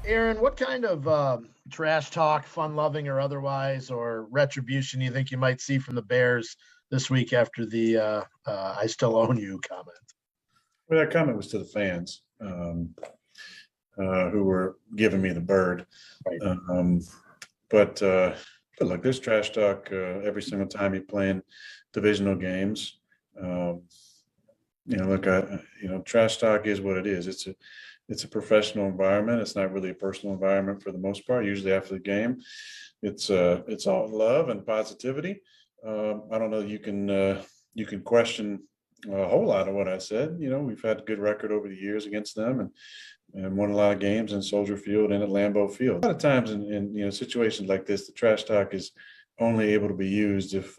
Aaron, what kind of trash talk, fun-loving or otherwise, or retribution you think you might see from the Bears this week after the "I still own you" comment? Well, that comment was to the fans who were giving me the bird. Right. But look, there's trash talk every single time you're playing divisional games. Trash talk is what it is. It's a professional environment. It's not really a personal environment for the most part. Usually after the game, it's all love and positivity. I don't know. You can question a whole lot of what I said. We've had a good record over the years against them and won a lot of games in Soldier Field and at Lambeau Field. A lot of times in situations like this, the trash talk is only able to be used if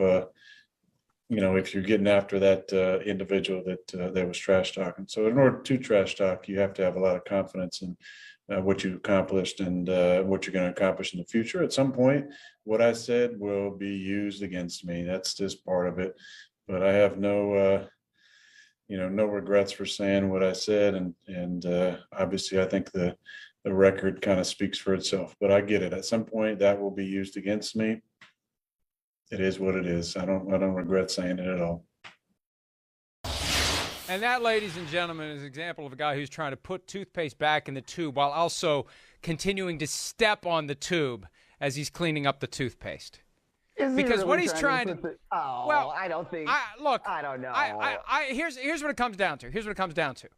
you're getting after that individual that was trash talking. So in order to trash talk, you have to have a lot of confidence in what you've accomplished and what you're going to accomplish in the future. At some point, what I said will be used against me. That's just part of it. But I have no regrets for saying what I said. And obviously, I think the record kind of speaks for itself. But I get it. At some point, that will be used against me. It is what it is. I don't regret saying it at all. And that, ladies and gentlemen, is an example of a guy who's trying to put toothpaste back in the tube while also continuing to step on the tube as he's cleaning up the toothpaste. Because what he's trying to well, I don't think. Look, I don't know. Here's what it comes down to.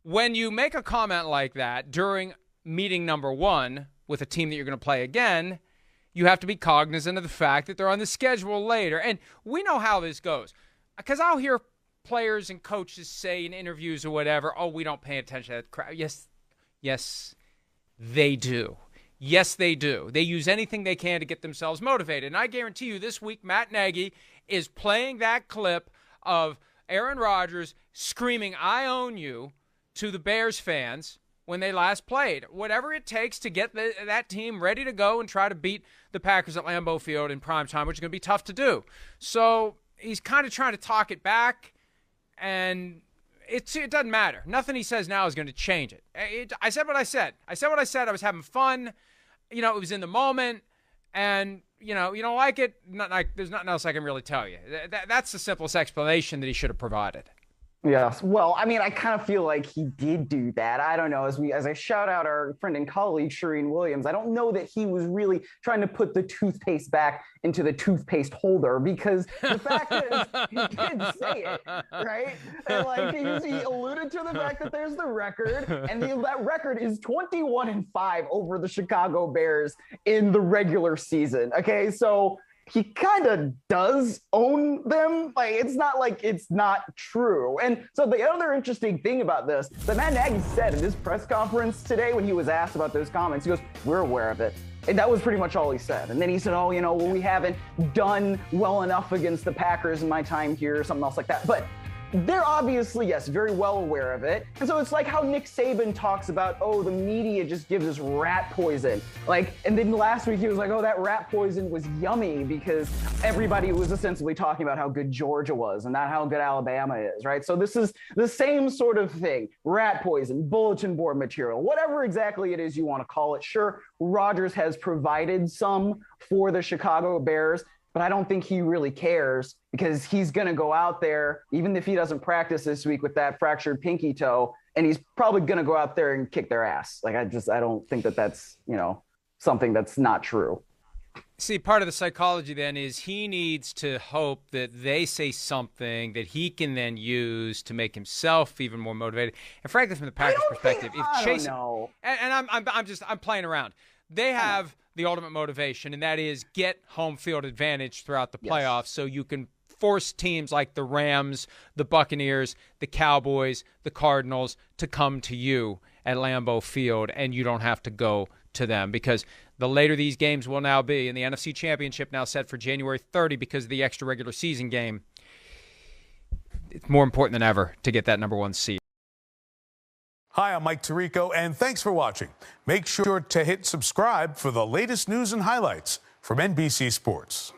When you make a comment like that during meeting number one with a team that you're going to play again, you have to be cognizant of the fact that they're on the schedule later. And we know how this goes. Because I'll hear players and coaches say in interviews or whatever, oh, we don't pay attention to that crowd. Yes, they do. Yes, they do. They use anything they can to get themselves motivated. And I guarantee you this week, Matt Nagy is playing that clip of Aaron Rodgers screaming, "I own you," to the Bears fans when they last played. Whatever it takes to get that team ready to go and try to beat the Packers at Lambeau Field in prime time, which is going to be tough to do. So he's kind of trying to talk it back, and it doesn't matter. Nothing he says now is going to change it. I said what I said. I I was having fun. It was in the moment, and, you don't like it, there's nothing else I can really tell you. That's the simplest explanation that he should have provided. Yes. Well, I mean, I kind of feel like he did do that. I don't know. As I shout out our friend and colleague, Shireen Williams, I don't know that he was really trying to put the toothpaste back into the toothpaste holder, because the fact is, he did say it, right? And he alluded to the fact that there's the record, and that record is 21-5 over the Chicago Bears in the regular season. Okay, so he kind of does own them. It's not like it's not true. And so the other interesting thing about this, that Matt Nagy said in his press conference today when he was asked about those comments, he goes, "We're aware of it." And that was pretty much all he said. And then he said, we haven't done well enough against the Packers in my time here, or something else like that. But they're obviously, yes, very well aware of it. And so it's like how Nick Saban talks about, the media just gives us rat poison. And then last week he was like, that rat poison was yummy because everybody was essentially talking about how good Georgia was and not how good Alabama is, right? So this is the same sort of thing. Rat poison, bulletin board material, whatever exactly it is you want to call it. Sure, Rodgers has provided some for the Chicago Bears, but I don't think he really cares, because he's going to go out there, even if he doesn't practice this week with that fractured pinky toe, and he's probably going to go out there and kick their ass. I don't think that that's, something that's not true. See, part of the psychology then is he needs to hope that they say something that he can then use to make himself even more motivated. And frankly, from the Packers' perspective, I'm playing around. They have the ultimate motivation, and that is get home field advantage throughout the playoffs, so you can force teams like the Rams, the Buccaneers, the Cowboys, the Cardinals to come to you at Lambeau Field, and you don't have to go to them, because the later these games will now be, and the NFC Championship now set for January 30 because of the extra regular season game, it's more important than ever to get that number one seed. Hi, I'm Mike Tirico, and thanks for watching. Make sure to hit subscribe for the latest news and highlights from NBC Sports.